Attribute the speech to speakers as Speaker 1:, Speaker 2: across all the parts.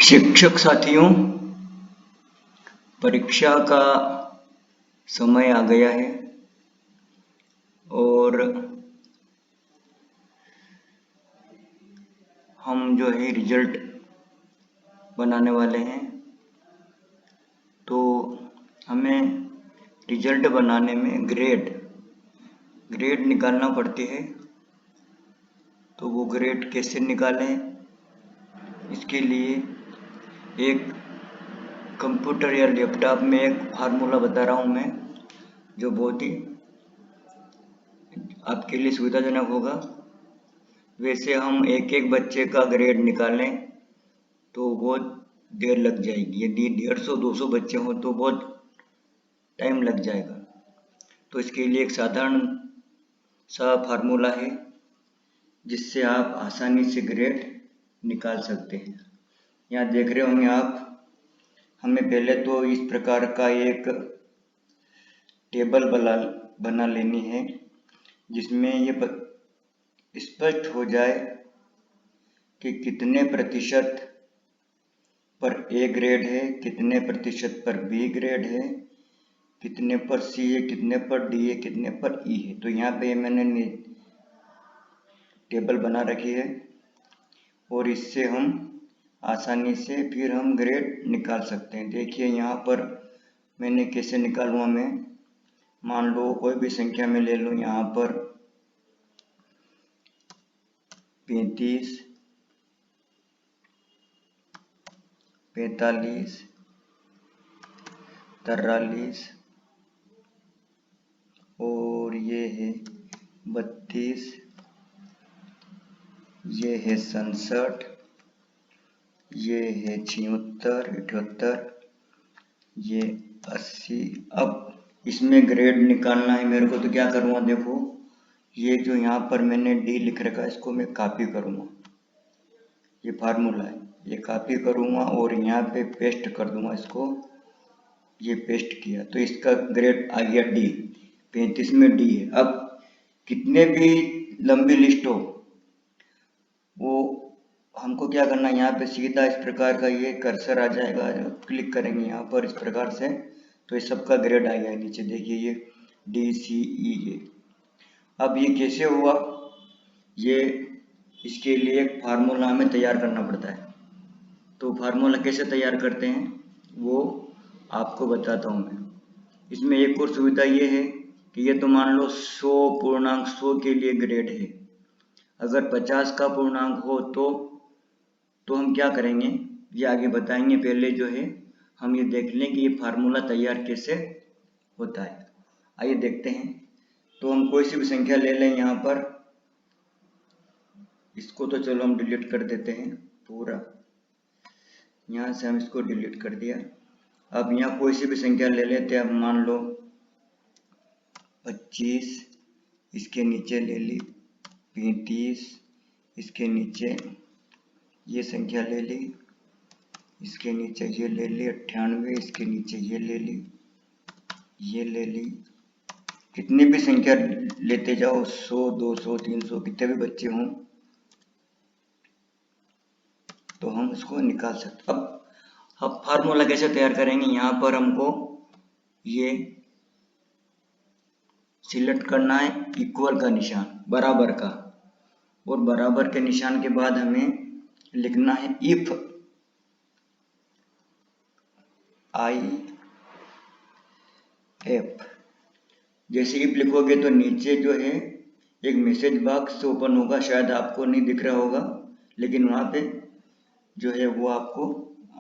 Speaker 1: शिक्षक साथियों, परीक्षा का समय आ गया है और हम जो है रिजल्ट बनाने वाले हैं। तो हमें रिजल्ट बनाने में ग्रेड निकालना पड़ती है। तो वो ग्रेड कैसे निकालें, इसके लिए एक कंप्यूटर या लैपटॉप में एक फार्मूला बता रहा हूँ मैं, जो बहुत ही आपके लिए सुविधाजनक होगा। वैसे हम एक एक बच्चे का ग्रेड निकालें तो बहुत देर लग जाएगी। यदि 150-200 बच्चे हों तो बहुत टाइम लग जाएगा। तो इसके लिए एक साधारण सा फार्मूला है जिससे आप आसानी से ग्रेड निकाल सकते हैं। यहाँ देख रहे होंगे आप, हमें पहले तो इस प्रकार का एक टेबल बना लेनी है जिसमें ये स्पष्ट हो जाए कि कितने प्रतिशत पर ए ग्रेड है, कितने प्रतिशत पर बी ग्रेड है, कितने पर सी है, कितने पर डी है, कितने पर ई है। तो यहाँ पे मैंने टेबल बना रखी है और इससे हम आसानी से फिर हम ग्रेड निकाल सकते हैं। देखिए यहाँ पर मैंने कैसे निकालूँगा मैं, मान लो कोई भी संख्या में ले लूँ। यहाँ पर 35, 45, 43 और ये है 32, ये है 67, ये है 76, 78, ये 80। अब इसमें ग्रेड निकालना है मेरे को, तो क्या करूँगा, देखो ये जो यहाँ पर मैंने डी लिख रखा है इसको मैं कॉपी करूँगा। ये फार्मूला है, ये कॉपी करूँगा और यहाँ पे पेस्ट कर दूँगा इसको। ये पेस्ट किया तो इसका ग्रेड आ गया डी, 35 में डी है। अब कितने भी लंबी लिस्ट हो वो हमको क्या करना है, यहाँ पे सीधा इस प्रकार का ये कर्सर आ जाएगा। क्लिक करेंगे यहाँ पर इस प्रकार से तो इस सबका ग्रेड आ गया है नीचे। देखिए ये डी सी ई ए। अब ये कैसे हुआ, ये इसके लिए एक फार्मूला हमें तैयार करना पड़ता है। तो फार्मूला कैसे तैयार करते हैं वो आपको बताता हूँ मैं। इसमें एक और सुविधा ये है कि ये तो मान लो 100 पूर्णांक 100 के लिए ग्रेड है। अगर 50 का पूर्णांक हो तो हम क्या करेंगे ये आगे बताएंगे। पहले जो है हम ये देख लें कि ये फार्मूला तैयार कैसे होता है। आइए देखते हैं। तो हम कोई सी भी संख्या ले लें यहाँ पर, इसको तो चलो हम डिलीट कर देते हैं पूरा, यहाँ से हम इसको डिलीट कर दिया। अब यहाँ कोई सी भी संख्या ले लेते हैं। अब मान लो 25, इसके नीचे ले ली 35, इसके नीचे ये संख्या ले ली, इसके नीचे ये ले ली 98, इसके नीचे ये ले ली, ये ले ली। कितनी भी संख्या लेते जाओ, 100, 200, 300, कितने भी बच्चे हों तो हम इसको निकाल सकते। अब फार्मूला कैसे तैयार करेंगे, यहाँ पर हमको ये सिलेक्ट करना है इक्वल का निशान, बराबर का, और बराबर के निशान के बाद हमें लिखना है इफ आई एफ। जैसे इफ लिखोगे तो नीचे जो है एक मैसेज बॉक्स ओपन होगा, शायद आपको नहीं दिख रहा होगा लेकिन वहाँ पे जो है वो आपको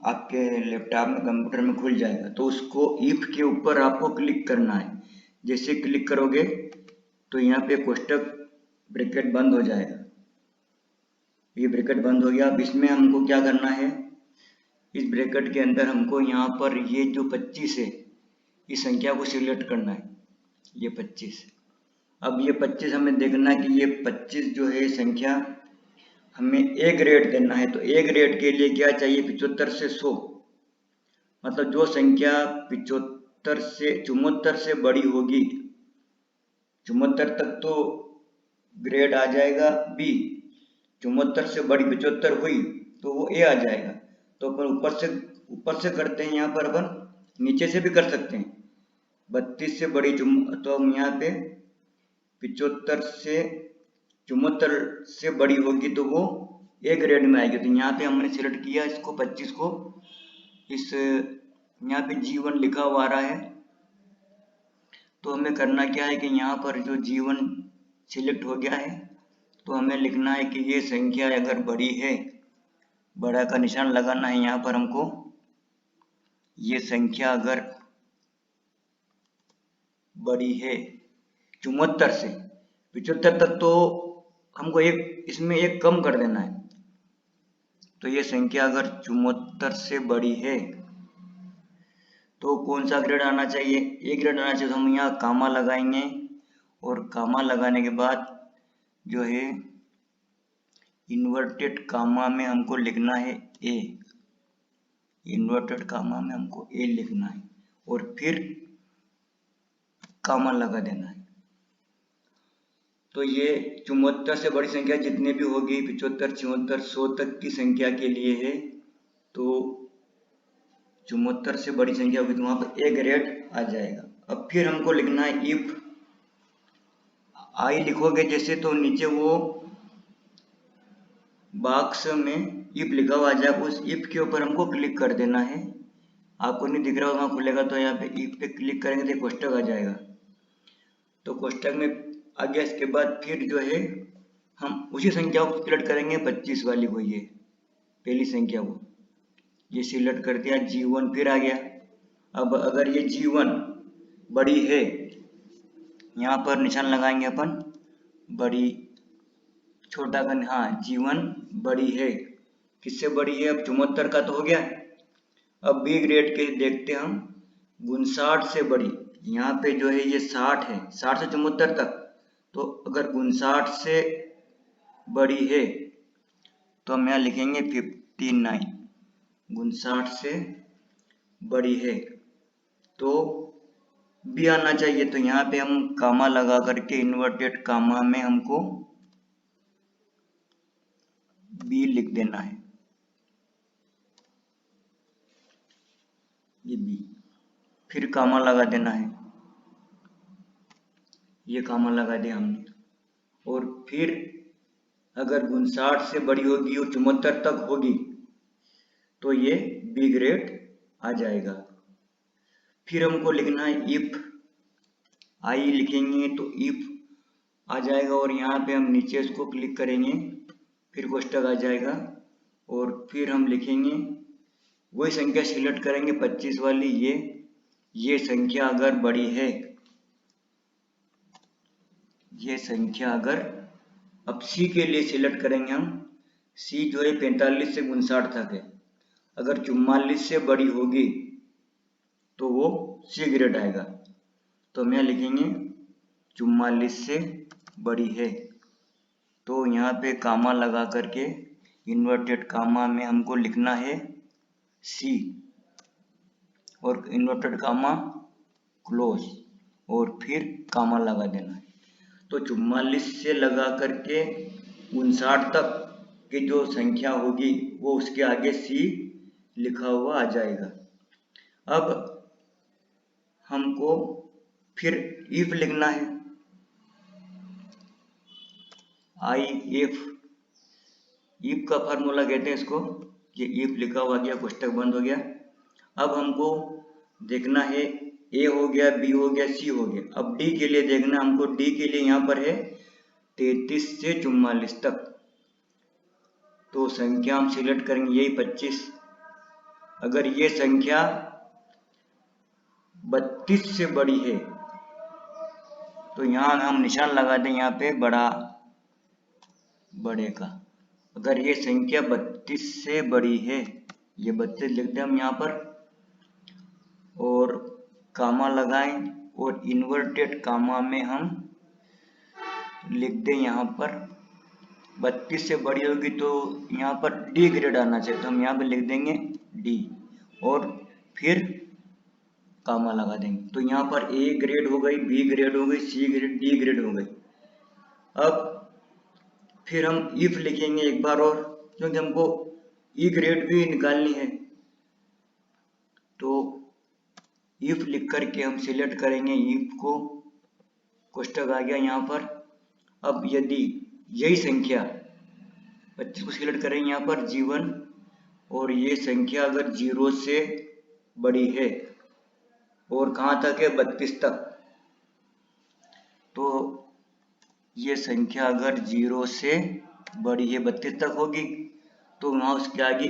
Speaker 1: आपके लैपटॉप में कंप्यूटर में खुल जाएगा। तो उसको इफ के ऊपर आपको क्लिक करना है। जैसे क्लिक करोगे तो यहाँ पे कोष्टक ब्रैकेट बंद हो जाएगा। ये ब्रैकेट बंद हो गया। अब इसमें हमको क्या करना है, इस ब्रैकेट के अंदर हमको यहाँ पर ये जो 25 है इस संख्या को सिलेक्ट करना है, ये 25। अब ये 25 हमें देखना है कि ये 25 जो है संख्या हमें ए ग्रेड देना है। तो ए ग्रेड के लिए क्या चाहिए, 75 से 100, मतलब जो संख्या 75 से 74 से बड़ी होगी, 74 तक तो ग्रेड आ जाएगा बी, 74 से बड़ी 75 हुई तो वो ए आ जाएगा। तो अपन ऊपर से करते हैं, यहाँ पर अपन नीचे से भी कर सकते हैं। 32 से बड़ी तो हम यहाँ पे 75 से 74 से बड़ी होगी तो वो ए ग्रेड में आएगी। तो यहाँ पे हमने सिलेक्ट किया इसको 25 को, इस यहाँ पे G1 लिखा हुआ आ रहा है। तो हमें करना क्या है कि यहाँ पर जो G1 सिलेक्ट हो गया है तो हमें लिखना है कि ये संख्या अगर बड़ी है, बड़ा का निशान लगाना है यहाँ पर हमको। ये संख्या अगर बड़ी है 74 से 75 तक तो हमको इसमें एक कम कर देना है। तो ये संख्या अगर 74 से बड़ी है तो कौन सा ग्रेड आना चाहिए? ए ग्रेड आना चाहिए। तो हम यहाँ कामा लगाएंगे और कामा लगाने के बाद जो है इन्वर्टेड कामा में हमको लिखना है ए, इन्वर्टेड कामा में हमको ए लिखना है और फिर कामा लगा देना है। तो ये 74 से बड़ी संख्या जितने भी होगी 75, 74, 100 तक की संख्या के लिए है। तो 74 से बड़ी संख्या होगी तो वहां पर ए ग्रेड आ जाएगा। अब फिर हमको लिखना है इफ आई लिखोगे जैसे तो नीचे वो बॉक्स में इफ लिखा हुआ आ जाएगा, उस इफ के ऊपर हमको क्लिक कर देना है। आपको नहीं दिख रहा होगा, खुलेगा तो यहाँ पे इफ पे क्लिक करेंगे तो कोष्टक आ जाएगा। तो कोष्टक में आ गया। इसके बाद फिर जो है हम उसी संख्या को सिलेक्ट करेंगे 25 वाली को, ये पहली संख्या को ये सिलेक्ट कर दिया। G1 फिर आ गया। अब अगर ये G1 बड़ी है, यहाँ पर निशान लगाएंगे अपन बड़ी, छोटा का, हाँ G1 बड़ी है। किससे बड़ी है? अब 74 का तो हो गया। अब बी ग्रेड के देखते हम 59 से बड़ी। यहाँ पे जो है ये 60 है, 60 से 74 तक। तो अगर 59 से बड़ी है तो हम यहाँ लिखेंगे 59। 59 से बड़ी है तो बी आना चाहिए। तो यहाँ पे हम कामा लगा करके इन्वर्टेड कामा में हमको बी लिख देना है, ये बी, फिर कामा लगा देना है, ये कामा लगा दिया हमने। और फिर अगर 59 से बड़ी होगी और 74 तक होगी तो ये बी ग्रेड आ जाएगा। फिर हमको लिखना है इफ आई लिखेंगे तो इफ आ जाएगा और यहाँ पे हम नीचे इसको क्लिक करेंगे, फिर कोष्टक आ जाएगा और फिर हम लिखेंगे वही संख्या सिलेक्ट करेंगे 25 वाली, ये संख्या अगर बड़ी है, ये संख्या अगर, अब सी के लिए सिलेक्ट करेंगे हम। सी जो है 45 से 59 तक है। अगर 44 से बड़ी होगी तो वो सी ग्रेड आएगा। तो हम यहाँ लिखेंगे 44 से बड़ी है। तो यहाँ पे कामा लगा करके इन्वर्टेड कामा में हमको लिखना है सी और इन्वर्टेड कामा क्लोज और फिर कामा लगा देना है। तो 44 से लगा करके 59 तक की जो संख्या होगी वो उसके आगे सी लिखा हुआ आ जाएगा। अब हमको फिर इफ लिखना है, आई इफ का फार्मूला कहते हैं इसको। ये इफ लिखा हुआ गया, कोष्टक बंद हो गया। अब हमको देखना है ए हो गया, बी हो गया, सी हो गया। अब डी के लिए देखना, हमको डी के लिए यहाँ पर है 33 से 44 तक। तो संख्या हम सिलेक्ट करेंगे यही 25। अगर ये संख्या 32 से बड़ी है तो यहाँ हम निशान लगा दें यहाँ पे बड़े का। अगर ये संख्या 32 से बड़ी है, ये 32 लिख दें हम यहाँ पर और कामा लगाएं और इन्वर्टेड कामा में हम लिख दें यहाँ पर 32 से बड़ी होगी तो यहाँ पर डी ग्रेड आना चाहिए। तो हम यहाँ पे लिख देंगे डी और फिर कामा लगा देंगे। तो यहाँ पर ए ग्रेड हो गई, बी ग्रेड हो गई, सी ग्रेड, डी ग्रेड हो गई। अब फिर हम इफ लिखेंगे एक बार और, क्योंकि हमको ई ग्रेड भी निकालनी है। तो इफ लिख करके हम सिलेक्ट करेंगे इफ को, कोष्टक आ गया यहाँ पर। अब यदि यही संख्या 25 को सिलेक्ट करेंगे यहाँ पर G1 और ये संख्या अगर 0 से बड़ी है और कहाँ तक है 32 तक, तो ये संख्या अगर 0 से बड़ी है 32 तक होगी तो वहाँ उसके आगे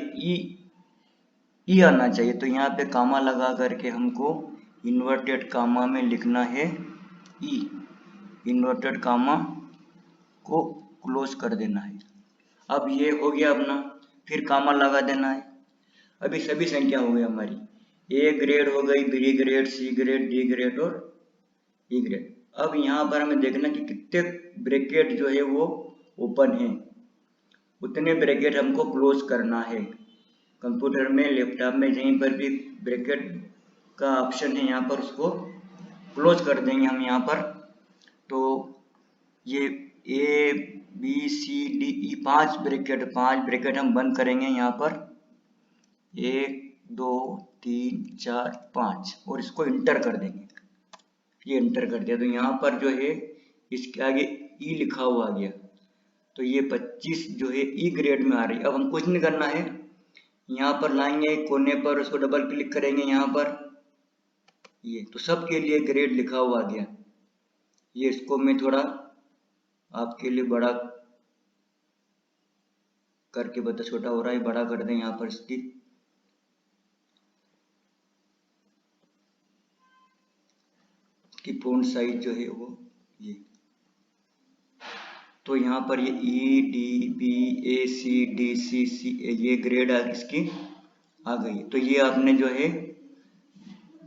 Speaker 1: ई आना चाहिए। तो यहाँ पे कामा लगा करके हमको इन्वर्टेड कामा में लिखना है ई, इन्वर्टेड कामा को क्लोज कर देना है। अब ये हो गया अपना, फिर कामा लगा देना है। अभी सभी संख्या हो गई हमारी, ए ग्रेड हो गई, B grade, C grade, D grade और ई ग्रेड। अब यहाँ पर हमें देखना कि कितने ब्रैकेट जो है वो ओपन है, उतने ब्रैकेट हमको क्लोज करना है। कंप्यूटर में, लैपटॉप में जहीं पर भी ब्रैकेट का ऑप्शन है यहाँ पर उसको क्लोज कर देंगे हम यहाँ पर। तो ये A B C D E 5 bracket हम बंद करेंगे यहाँ पर, 1 2 3 4 5 और इसको इंटर कर देंगे। ये इंटर कर दिया तो यहाँ पर जो है इसके आगे ई लिखा हुआ आ गया। तो ये 25 जो है ई ग्रेड में आ रही है। अब हम कुछ नहीं करना है, यहाँ पर लाएंगे कोने पर, उसको डबल क्लिक करेंगे यहाँ पर, ये तो सबके लिए ग्रेड लिखा हुआ आ गया। ये इसको मैं थोड़ा आपके लिए बड़ा करके बता, छोटा हो रहा है, बड़ा कर दें यहाँ पर इसकी। फ़ॉन्ट साइज जो है वो ये, तो यहाँ पर ये ई डी बी ए सी डी सी सी ये ग्रेड इसकी आ गई। तो ये आपने जो है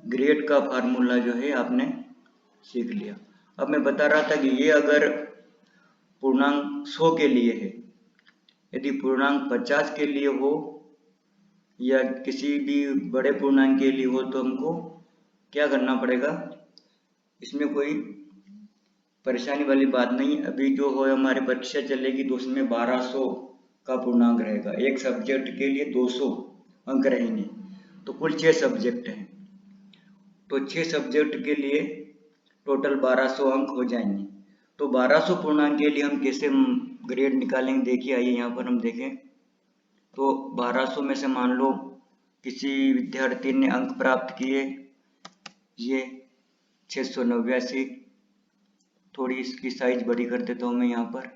Speaker 1: ग्रेड का फार्मूला जो है आपने सीख लिया। अब मैं बता रहा था कि ये अगर पूर्णांक 100 के लिए है, यदि पूर्णांक 50 के लिए हो या किसी भी बड़े पूर्णांक के लिए हो तो हमको क्या करना पड़ेगा, इसमें कोई परेशानी वाली बात नहीं। अभी जो हो हमारी परीक्षा चलेगी तो उसमें 1200 का पूर्णांक रहेगा। एक सब्जेक्ट के लिए 200 अंक रहेंगे, तो कुल 6 सब्जेक्ट हैं, तो 6 सब्जेक्ट के लिए टोटल 1200 अंक हो जाएंगे। तो 1200 पूर्णांक के लिए हम कैसे ग्रेड निकालेंगे, देखिए आइए यहाँ पर हम देखें। तो 1200 में से मान लो किसी विद्यार्थी ने अंक प्राप्त किए ये 689, थोड़ी इसकी साइज बड़ी कर देता हूँ मैं यहाँ पर,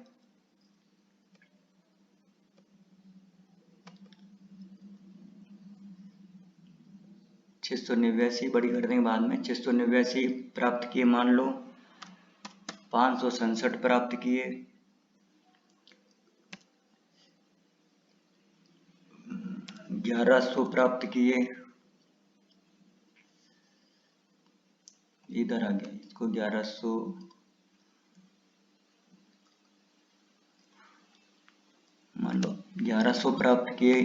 Speaker 1: बड़ी कर देंगे बाद में। 689 प्राप्त किए, मान लो 567 प्राप्त किए, 1100 प्राप्त किए, इधर आ गया, इसको 1100, मान लो 1100 प्राप्त किए,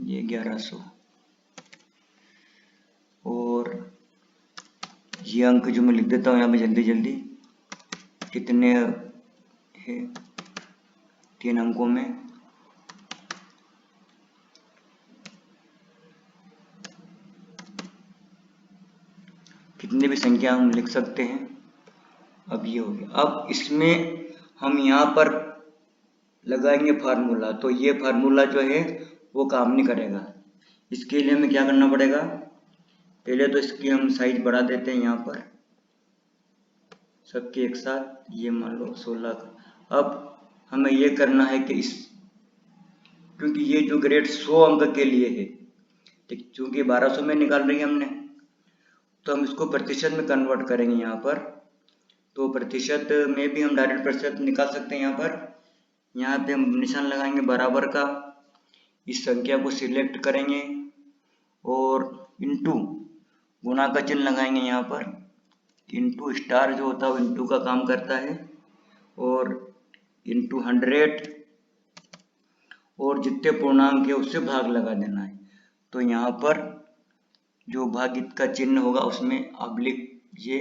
Speaker 1: ये 1100, और ये अंक जो मैं लिख देता हूँ यहाँ पे जल्दी जल्दी, कितने है 3 अंकों में, कितने भी संख्या हम लिख सकते हैं। अब ये हो गया। अब इसमें हम यहाँ पर लगाएंगे फार्मूला, तो ये फार्मूला जो है वो काम नहीं करेगा। इसके लिए हमें क्या करना पड़ेगा, पहले तो इसकी हम साइज बढ़ा देते हैं यहाँ पर सबके एक साथ, ये मान लो 16 का। अब हमें ये करना है कि क्योंकि ये जो ग्रेड 100 अंक के लिए है, चूंकि 1200 में निकाल रही है हमने, तो हम इसको प्रतिशत में कन्वर्ट करेंगे यहाँ पर। तो प्रतिशत में भी हम डायरेक्ट प्रतिशत निकाल सकते हैं। यहाँ पे हम निशान लगाएंगे बराबर का, इस संख्या को सिलेक्ट करेंगे और इनटू गुणा का चिन्ह लगाएंगे यहाँ पर। इनटू स्टार जो होता है वो इनटू का काम करता है, और इनटू 100, और जितने पूर्णांक है उससे भाग लगा देना है। तो यहाँ पर जो भागित का चिन्ह होगा उसमें अब ये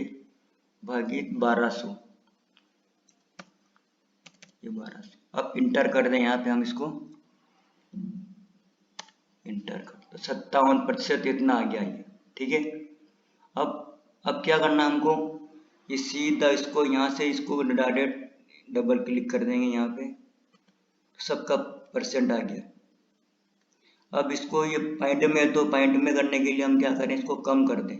Speaker 1: भागित 1200, ये 1200। अब इंटर कर दें यहाँ पे हम इसको, इंटर कर तो 57% इतना आ गया ये। ठीक है, अब क्या करना हमको, ये सीधा इसको यहाँ से इसको डायरेक्ट डबल क्लिक कर देंगे यहाँ पे, सबका परसेंट आ गया। अब इसको ये पॉइंट में, तो पॉइंट में करने के लिए हम क्या करें, इसको कम कर दें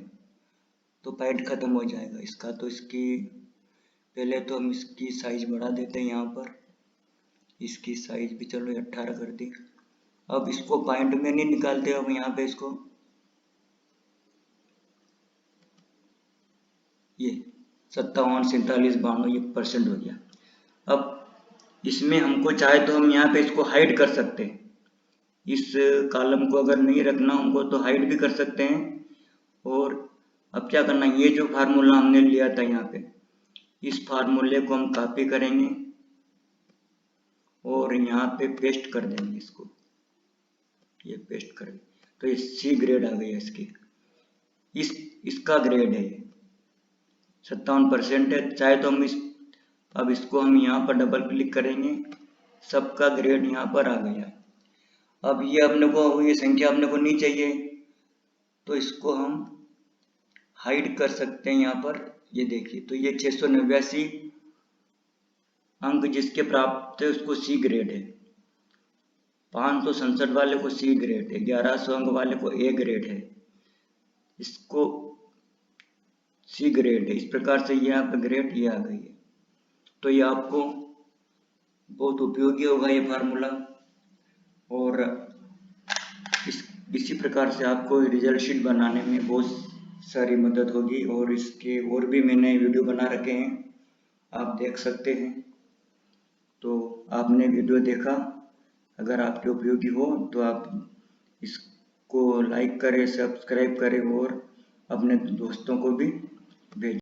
Speaker 1: तो पॉइंट खत्म हो जाएगा इसका। तो इसकी पहले तो हम इसकी साइज बढ़ा देते हैं, यहाँ पर इसकी साइज भी चलो 18 कर दी। अब इसको पॉइंट में नहीं निकालते, अब यहाँ पे इसको ये 57, 47, 92 ये परसेंट हो गया। अब इसमें हमको चाहे तो हम यहाँ पे इसको हाइड कर सकते हैं, इस कॉलम को अगर नहीं रखना हमको तो हाइड भी कर सकते हैं। और अब क्या करना, ये जो फार्मूला हमने लिया था यहाँ पे, इस फार्मूले को हम कॉपी करेंगे और यहाँ पे पेस्ट कर देंगे इसको, ये पेस्ट कर, तो ये सी ग्रेड आ गई है इसकी, इसका ग्रेड है ये 57% है। चाहे तो हम अब इसको हम यहाँ पर डबल क्लिक करेंगे, सबका ग्रेड यहाँ पर आ गया। अब ये अपने को, ये संख्या अपने को नहीं चाहिए तो इसको हम हाइड कर सकते हैं यहाँ पर। ये देखिए, तो ये 689 अंक जिसके प्राप्त है उसको सी ग्रेड है, 567 वाले को सी ग्रेड है, 1100 अंक वाले को ए ग्रेड है, इसको सी ग्रेड है। इस प्रकार से ये यहाँ पे ग्रेड ये आ गई है। तो ये आपको बहुत उपयोगी होगा ये फार्मूला, और इसी प्रकार से आपको रिजल्ट शीट बनाने में बहुत सारी मदद होगी। और इसके और भी मैंने वीडियो बना रखे हैं, आप देख सकते हैं। तो आपने वीडियो देखा, अगर आपके उपयोगी हो तो आप इसको लाइक करें, सब्सक्राइब करें और अपने दोस्तों को भी भेजें।